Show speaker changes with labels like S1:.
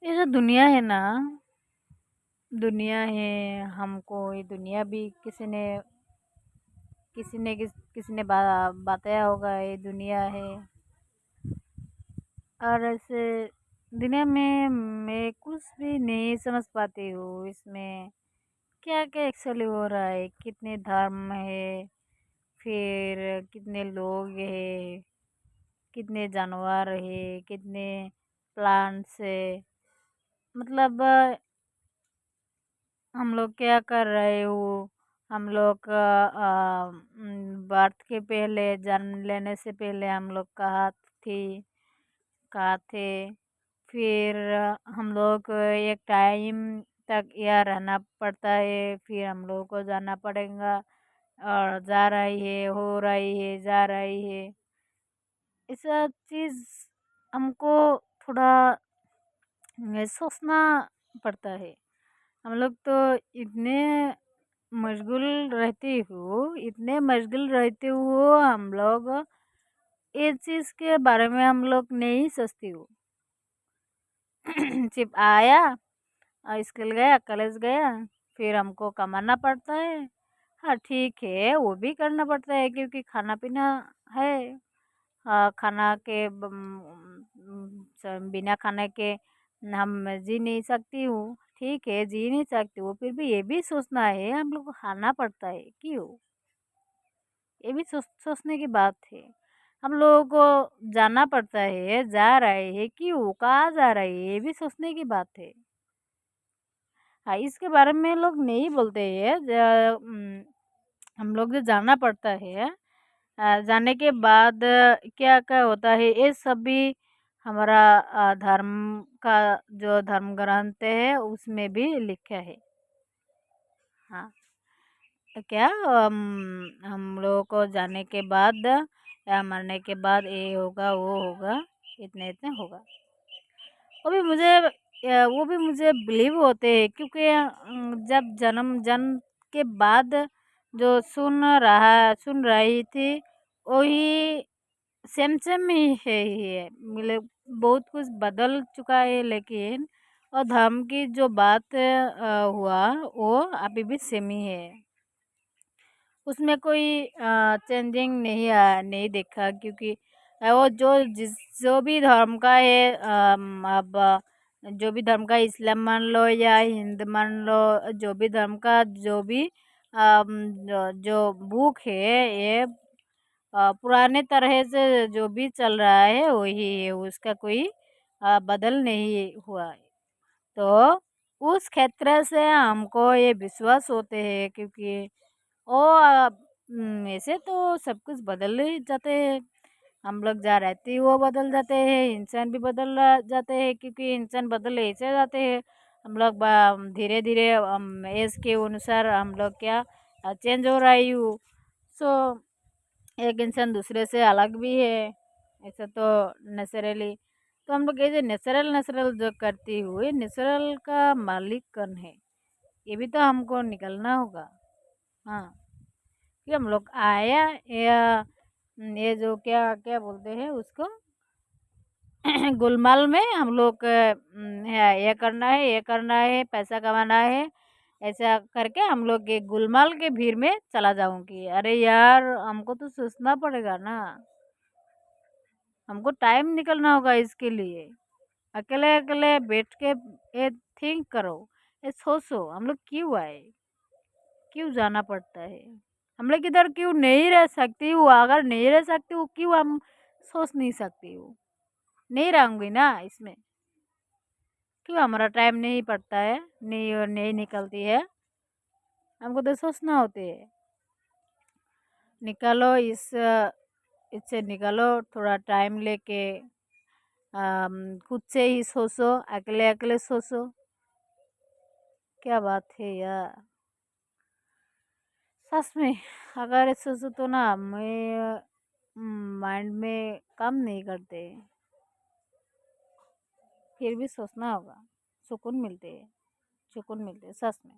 S1: ये जो दुनिया है ना, दुनिया है, हमको ये दुनिया भी किसी ने बताया होगा ये दुनिया है। और ऐसे दुनिया में मैं कुछ भी नहीं समझ पाती हूँ इसमें क्या क्या एक्चुअली हो रहा है, कितने धर्म है, फिर कितने लोग है, कितने जानवर है, कितने प्लांट्स है। मतलब हम लोग क्या कर रहे हो, हम लोग बर्थ के पहले, जन्म लेने से पहले हम लोग कहाँ थे। फिर हम लोग को एक टाइम तक यहाँ रहना पड़ता है, फिर हम लोग को जाना पड़ेगा। और जा रही है, हो रही है, जा रही है। ऐसा चीज़ हमको थोड़ा सोचना पड़ता है। हम लोग तो इतने मशगूल इतने मशगूल रहते हो हम लोग, ये चीज़ के बारे में हम लोग नहीं सोचती हो। सिर्फ आया और स्कूल गया, कॉलेज गया, फिर हमको कमाना पड़ता है। हाँ ठीक है, वो भी करना पड़ता है क्योंकि खाना पीना है। खाना के बिना खाने के हम जी नहीं सकती हूँ। ठीक है, जी नहीं सकती हूँ, फिर भी ये भी सोचना है हम लोग को खाना पड़ता है क्यों। ये भी सोचने की बात है। हम लोगों को जाना पड़ता है, जा रहे हैं क्यों, कहाँ जा रहे हैं, ये भी सोचने की बात है। हाँ, इसके बारे में लोग नहीं बोलते हैं। हम लोग जो जाना पड़ता है, जाने के बाद क्या क्या होता है, ये सब भी हमारा धर्म का जो धर्म ग्रंथ है उसमें भी लिखा है। हाँ, तो क्या हम लोगों को जाने के बाद या मरने के बाद ये होगा, वो होगा, इतने इतने होगा। वो भी मुझे बिलीव होते हैं क्योंकि जब जन्म के बाद जो सुन रही थी वही सेम सेम ही है। मतलब बहुत कुछ बदल चुका है, लेकिन और धर्म की जो बात हुआ वो अभी भी सेम ही है। उसमें कोई चेंजिंग नहीं देखा क्योंकि वो जो भी धर्म का है, अब जो भी धर्म का, इस्लाम मान लो या हिंद मान लो, जो भी धर्म का जो भी जो बुक है, ये पुराने तरह से जो भी चल रहा है वही है, उसका कोई बदल नहीं हुआ है। तो उस क्षेत्र से हमको ये विश्वास होते हैं क्योंकि ओ ऐसे तो सब कुछ बदल ही जाते हैं। हम लोग जहाँ रहते हैं वो बदल जाते हैं, इंसान भी जाते हैं क्योंकि इंसान बदल ऐसे जाते हैं। हम लोग धीरे धीरे एज के अनुसार हम लोग क्या चेंज हो रही हूँ। सो एक इंसान दूसरे से अलग भी है, ऐसा तो नेचुरली। तो हम लोग ये जो नेचुरल जो करती हुई, नेचुरल का मालिक कौन है, ये भी तो हमको निकलना होगा। हाँ, कि हम लोग आया या ये जो क्या क्या बोलते हैं उसको गुलमाल में हम लोग ये करना है, ये करना है, पैसा कमाना है, ऐसा करके हम लोग एक गुलमाल के भीड़ में चला जाऊंगी। अरे यार, हमको तो सोचना पड़ेगा ना, हमको टाइम निकलना होगा इसके लिए। अकेले अकेले बैठ के ये थिंक करो, ये सोचो, हम लोग क्यों आए, क्यों जाना पड़ता है, हम लोग इधर क्यों नहीं रह सकती हूँ। अगर नहीं रह सकती हूँ क्यों हम सोच नहीं सकती हूँ, नहीं रहूँगी ना इसमें, क्यों हमारा टाइम नहीं पड़ता है, नहीं निकलती है। हमको तो सोचना होती है। निकालो इससे निकालो थोड़ा टाइम लेके, खुद से ही सोचो, अकेले अकेले सोचो। क्या बात है यार, सच में अगर सोचो तो ना मैं माइंड में काम नहीं करते, फिर भी सोचना होगा। सुकून मिलते है, सुकून मिलते है सच में।